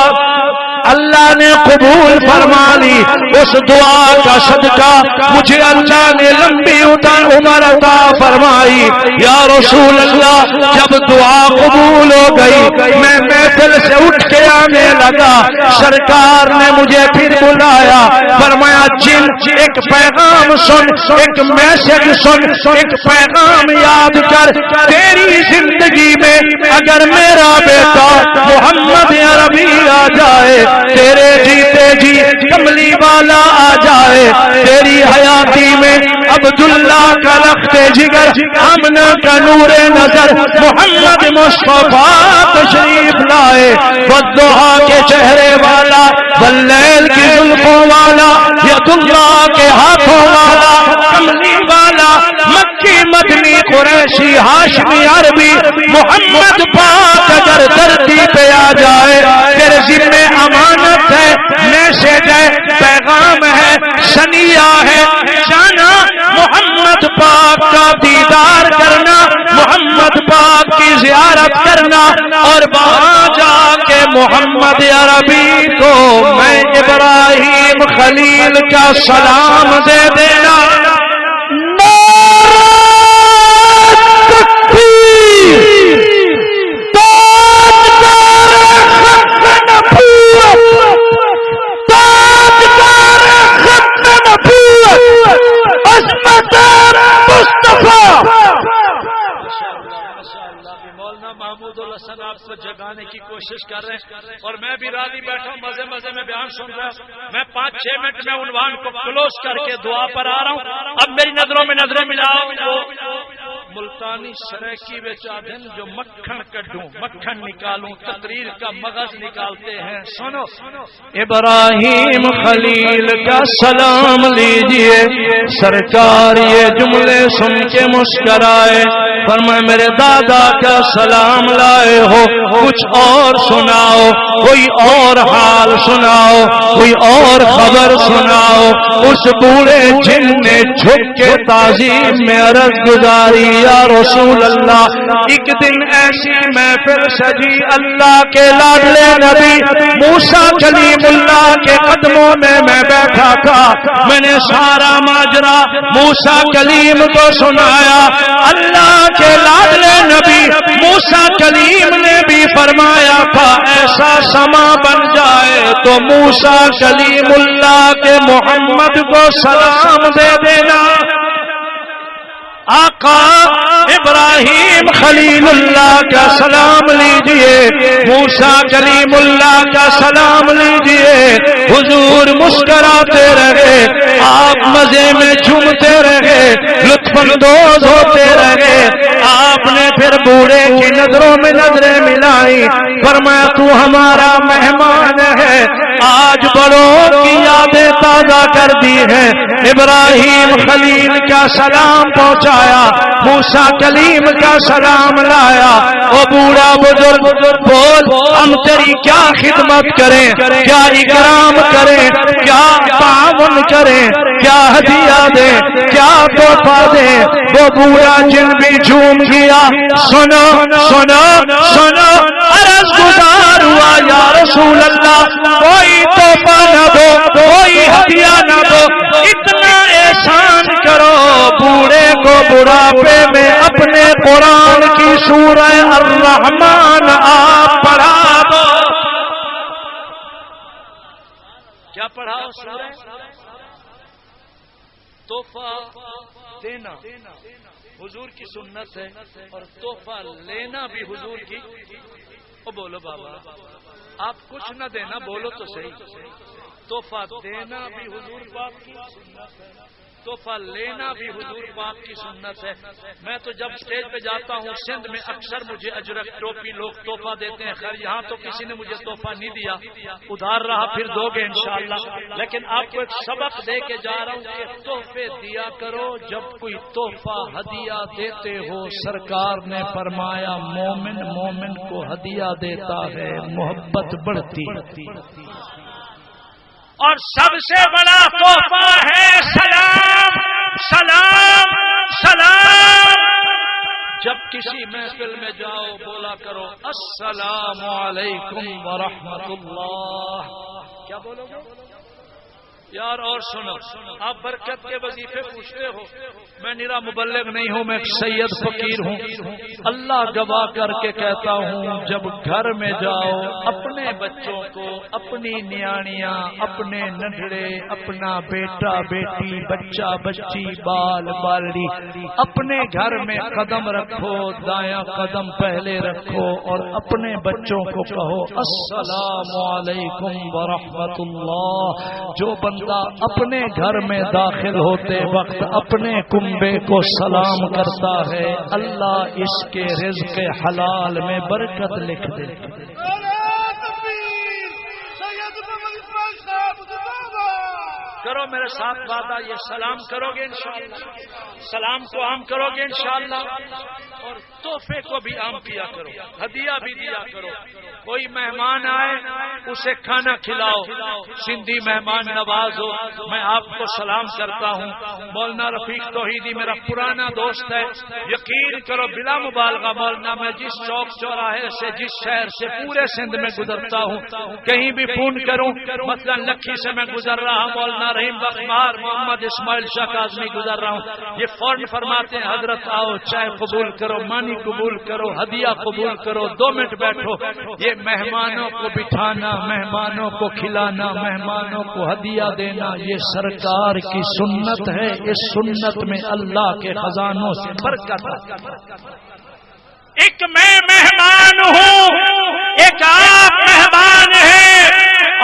اللہ نے قبول فرما لی. اس دعا کا صدقہ مجھے اللہ نے لمبی عمر عطا فرمائی. یا رسول اللہ جب دعا قبول ہو گئی, میں محفل سے اٹھ کے آنے لگا. سرکار نے مجھے پھر بلایا, فرمایا جن ایک پیغام سن, ایک میسج سن, ایک پیغام یاد کر. تیری زندگی میں اگر میرا بیٹا محمد عربی آ جائے, تیرے جیتے جی کملی والا آ جائے, تیری حیاتی میں عبداللہ کا لخت جگر, آمنہ کا نور نظر محمد مصطفیٰ تشریف لائے. والضحیٰ کے چہرے والا, واللیل کی زلفوں والا, ید اللہ کے ہاتھوں والا, کملی والا, مکی مدنی قریشی ہاشمی عربی محمد پاک اگر دھرتی پہ آ جائے, تیرے ذمہ امانت ہے, میسج ہے, پیغام ہے, سنیہ ہے, جانا محمد پاک کا دیدار کرنا, محمد پاک کی زیارت کرنا, اور وہاں جا کے محمد عربی کو میں ابراہیم خلیل کا سلام دے دینا. آپ کو جگانے کی کوشش کر رہے ہیں, اور میں بھی راضی بیٹھا ہوں, مزے مزے میں بیان سن رہا ہوں. میں 5-6 منٹ میں عنوان کو کلوز کر کے دعا پر آ رہا ہوں. اب میری نظروں میں نظریں ملاؤ. ملتانی سریکی بیچا دن جو مکھن کڈوں مکھن نکالوں تقریر کا مغز نکالتے ہیں. سنو ابراہیم خلیل کا سلام لیجئے. سرکار یہ جملے سن کے مسکرائے. فرمائے میرے دادا کا سلام لائے ہو, کچھ اور سناؤ, کوئی اور حال سناؤ, کوئی اور خبر سناؤ. اس بوڑھے جن نے جھک کے تعظیم میں عرض گزاری یا رسول اللہ. ایک دن ایسی محفل سجی, اللہ کے لاڈلے نبی موسیٰ کلیم اللہ کے قدموں میں بیٹھا تھا. میں نے سارا ماجرا موسیٰ کلیم کو سنایا. اللہ کے لاڈلے نبی موسیٰ کلیم نے بھی فرمایا تھا ایسا سما بن جائے تو موسیٰ کلیم اللہ کے محمد کو سلام دے دینا. آقا ابراہیم خلیل اللہ کا سلام لیجئے, موسیٰ کلیم اللہ کا سلام لیجئے. حضور مسکراتے رہے, آپ مزے میں جھومتے رہے, لطف اندوز ہوتے رہے. آپ نے پھر بوڑھے کی نظروں میں نظریں ملائی. فرمایا تو ہمارا مہمان ہے, آج بڑوں کی یادیں تازہ کر دی ہیں. ابراہیم خلیل کا سلام پہنچایا, موسیٰ کلیم کا سلام لایا. او بوڑھا بزرگ بول, ہم تیری کیا خدمت کریں, کیا اکرام کریں, کیا تعاون کریں, کیا ہدیہ دیں, کیا تحفہ دیں. وہ بوڑھا جن بھی جھوم گیا. سنو سنو سنو, عرض گزار ہوا یا رسول اللہ, کوئی تحفہ نہ دو, کوئی ہدیہ نہ دو, اتنا احسان کرو بوڑھے کو بڑھاپے میں اپنے قرآن کی سورہ الرحمن آپ پڑھا دو. کیا پڑھاؤ؟ سورہ تحفہ دینا حضور کی سنت ہے, اور تحفہ لینا بھی حضور کی. او بولو بابا, آپ کچھ نہ دینا, بولو تو صحیح. تحفہ دینا بھی حضور پاک کی سنت ہے, تحفہ لینا بھی حضور پاک کی سنت ہے. میں تو جب اسٹیج پہ جاتا ہوں سندھ میں اکثر مجھے اجرک ٹوپی لوگ تحفہ دیتے ہیں. خیر یہاں تو کسی نے مجھے تحفہ نہیں دیا, ادھار رہا, پھر دو گے انشاءاللہ. لیکن آپ کو ایک سبق دے کے جا رہا ہوں کہ تحفے دیا کرو. جب کوئی تحفہ ہدیہ دیتے ہو, سرکار نے فرمایا مومن مومن کو ہدیہ دیتا ہے, محبت بڑھتی. اور سب سے بڑا تحفہ ہے سلام سلام سلام. جب کسی محفل میں جاؤ بولا کرو السلام علیکم ورحمۃ اللہ. کیا بولو گے یار؟ اور سنو, آپ برکت کے وظیفے پوچھتے ہو, میں نرا مبلغ نہیں ہوں, میں ایک سید فقیر ہوں. اللہ گواہ کر کے کہتا ہوں, جب گھر میں جاؤ اپنے بچوں کو, اپنی نیانیاں, اپنے ننھڑے, اپنا بیٹا بیٹی, بچہ بچی, بال بالڑی, اپنے گھر میں قدم رکھو, دایاں قدم پہلے رکھو, اور اپنے بچوں کو کہو السلام علیکم ورحمۃ اللہ. جو بندہ اپنے گھر میں داخل ہوتے وقت اپنے کنبے کو سلام کرتا ہے, اللہ اس کے رزق حلال میں برکت لکھ دے. کرو میرے ساتھ وعدہ, یہ سلام کرو گے انشاءاللہ, سلام کو عام کرو گے انشاءاللہ, اور تحفے کو بھی عام کیا کرو, ہدیہ بھی دیا کرو. کوئی مہمان آئے اسے کھانا کھلاؤ, سندھی مہمان نواز ہو. میں آپ کو سلام کرتا ہوں, مولانا رفیق توحیدی میرا پرانا دوست ہے. یقین کرو بلا مبالغہ مولانا, میں جس چوک چوراہے سے, جس شہر سے پورے سندھ میں گزرتا ہوں, کہیں بھی فون کروں, مثلا لکھی سے میں گزر رہا, مولانا رحیم بخمار محمد اسماعیل شاہ کاظمی گزر رہا ہوں, یہ فوراً فرماتے ہیں حضرت آؤ, چائے قبول کرو, مانی قبول کرو, ہدیہ قبول کرو, 2 منٹ بیٹھو. یہ مہمانوں کو بٹھانا, مہمانوں کو کھلانا, مہمانوں کو ہدیہ دینا, یہ سرکار کی سنت ہے. اس سنت میں اللہ کے خزانوں سے برکت ہے. ایک میں مہمان ہوں, ایک آپ مہمان ہیں,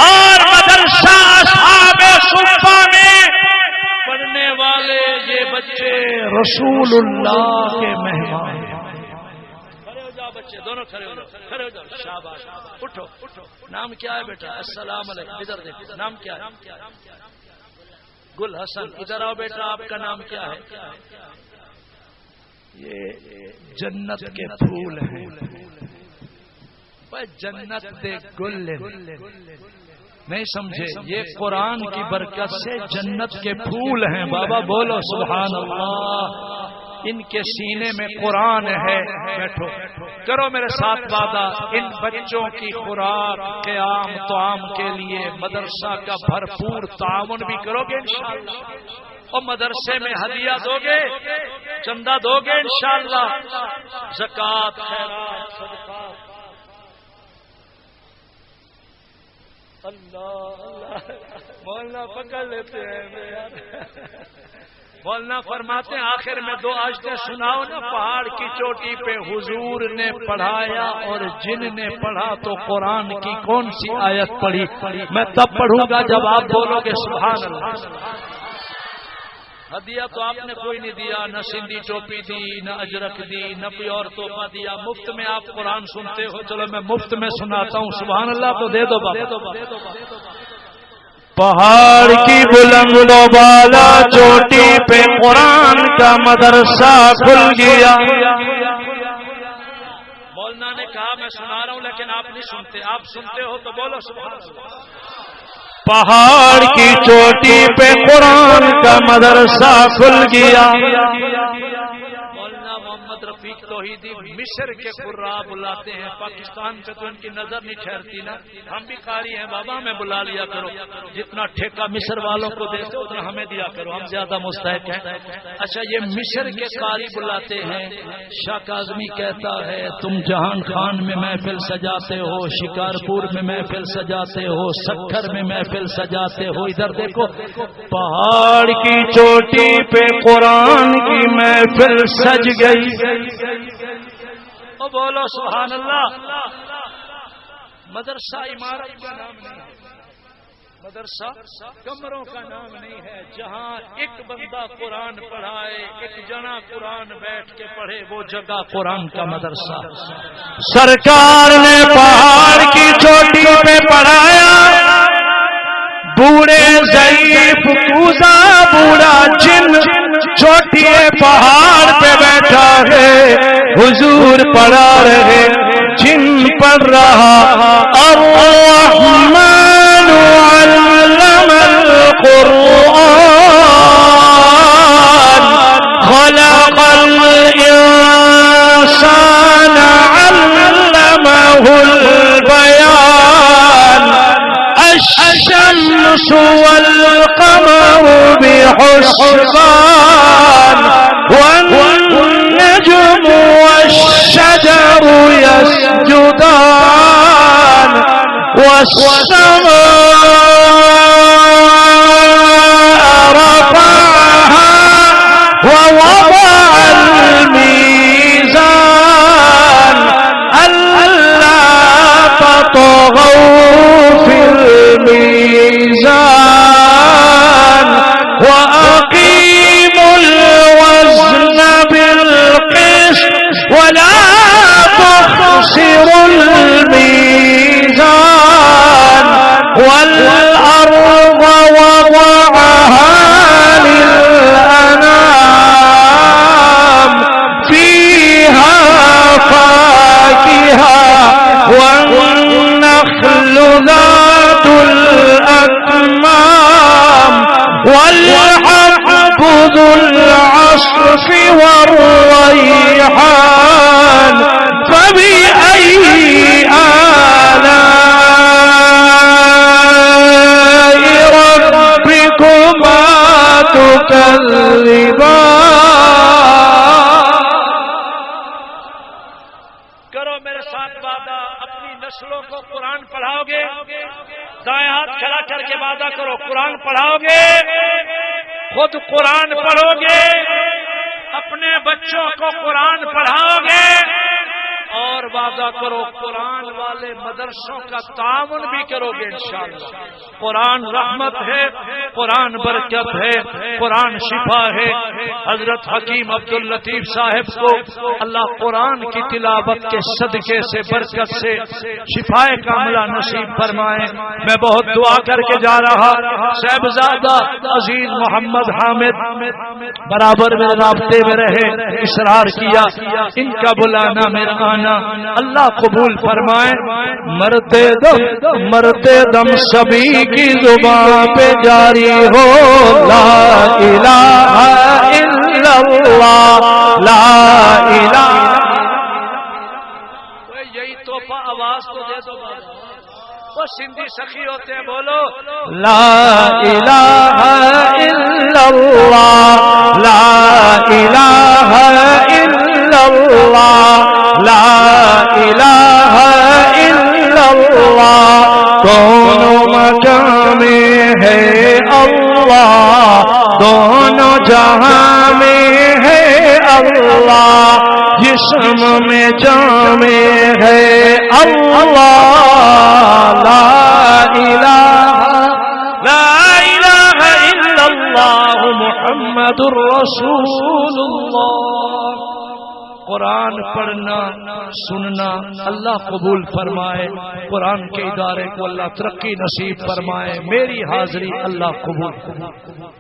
اور مدرسہ اصحاب صفہ میں پڑھنے والے یہ بچے رسول اللہ کے مہمان. کھڑے ہو جاؤ بچے، دونوں کھڑے ہو جاؤ، کھڑے ہو جاؤ. شاباش، اٹھو. نام کیا ہے بیٹا؟ السلام علیکم. ادھر دیکھو، نام کیا ہے؟ گل حسن. ادھر آؤ بیٹا، آپ کا نام کیا ہے؟ یہ جنت کے پھول ہیں، جنت دے گل نہیں سمجھے؟ یہ قرآن کی برکت سے جنت کے پھول ہیں. بابا بولو سبحان اللہ. ان کے سینے میں قرآن ہے. بیٹھو، کرو میرے ساتھ وعدہ. ان بچوں کی خوراک، قیام، طعام کے لیے مدرسہ کا بھرپور تعاون بھی کرو گے انشاءاللہ؟ اور مدرسے میں ہدیہ دو گے، چندہ دو گے انشاءاللہ؟ زکوٰۃ، خیرات، صدقات. اللہ مولانا پکڑ لیتے ہیں. مولانا فرماتے ہیں آخر میں دو آیتیں سناؤ نا. پہاڑ کی چوٹی پہ حضور نے پڑھایا اور جن نے پڑھا تو قرآن کی کون سی آیت پڑھی؟ میں تب پڑھوں گا جب آپ بولو گے سبحان اللہ. ہدیہ تو آپ نے کوئی نہیں دیا، نہ سندھی ٹوپی دی، نہ اجرک دی، نہ کوئی اور تحفہ دیا. مفت میں آپ قرآن سنتے ہو. چلو میں مفت میں سناتا ہوں. سبحان اللہ تو دے دو بابا. پہاڑ کی بلند و بالا چوٹی پہ قرآن کا مدرسہ کھل گیا. مولانا نے کہا میں سنا رہا ہوں لیکن آپ نہیں سنتے. آپ سنتے ہو تو بولو سبحان اللہ. پہاڑ کی چوٹی پہ قرآن کا مدرسہ کھل گیا. مولانا محمد رفیق توحیدی مصر کے قراء بلاتے ہیں. پاکستان پہ تو ان کی نظر نہیں ٹھہرتی نا. ہم بھی قاری ہیں بابا، ہمیں بلا لیا کرو. جتنا ٹھیکہ مصر والوں کو دیتے اتنا ہمیں دیا کرو، ہم زیادہ مستحق ہیں. اچھا، یہ مصر کے قاری بلاتے ہیں. شاہ کاظمی کہتا ہے تم جہان خان میں محفل سجاتے ہو، شکارپور میں محفل سجاتے ہو، سکھر میں محفل سجاتے ہو. ادھر دیکھو، پہاڑ کی چوٹی پہ قرآن کی محفل سج گئی. او بولو سبحان اللہ. مدرسہ عمارت کا نام نہیں ہے، مدرسہ کمروں کا نام نہیں ہے. جہاں ایک بندہ قرآن پڑھائے، ایک جنا قرآن بیٹھ کے پڑھے، وہ جگہ قرآن کا مدرسہ. سرکار نے پہاڑ کی چوٹی پہ پڑھایا. بوڑھے ضعیف کوزا بوڑھا جن چوٹی پہاڑ پہ بیٹھا ہے. حضور پڑھا رہے، جن پڑھ رہا. الرحمن علم القرآن خلق الانسان علمه البیان. الشمس والقمر بحسبان والنجم والشجر يسجدان والسماء رفعها ووضع الميزان ألا تطغوا في الميزان وأقيموا الوزن بالقسط ولا تخسروا الميزان والأرض وضعها للأنام فيها فاكهة والنخل ذات الأكمام والحب ذو العصف والريحان فبأي آلاء ربكما تكذبان. کرو میرے ساتھ وعدہ، اپنی نسلوں کو قرآن پڑھاؤ گے؟ دائیں ہاتھ کھڑا کر کے وعدہ کرو، قرآن پڑھاؤ گے، خود قرآن پڑھو گے، اپنے بچوں کو قرآن پڑھاؤ گے، اور وعدہ کرو قرآن والے مدرسوں کا تعاون بھی کرو گے انشاءاللہ۔ قرآن رحمت ہے، قرآن برکت ہے، قرآن شفا ہے۔ حضرت حکیم عبداللطیف صاحب کو اللہ قرآن کی تلاوت کے صدقے سے برکت سے شفا کاملہ نصیب فرمائے۔ میں بہت دعا کر کے جا رہا، صاحبزادہ عزیز محمد حامد برابر میں رابطے میں رہے، اصرار کیا ان کا بلانا میرا آنا اللہ قبول فرمائے۔ مرتے دم سبھی کی زبان پہ جاری ہو لا الہ الا اللہ، لا الہ۔ یہی توحفہ آواز تو دے دو، وہ سندھی سخی ہوتے ہیں، بولو لا الہ الا اللہ، لا الہ الا اللہ، لا الہ الا اللہ۔ دونوں مکان میں ہے اللہ، دونوں جہاں میں ہے اللہ، جسم میں جان میں ہے اللہ، لا الہ الا اللہ محمد الرسول اللہ۔ قرآن پڑھنا سننا اللہ قبول فرمائے، قرآن کے ادارے کو اللہ ترقی نصیب فرمائے، میری حاضری اللہ قبول فرمائے۔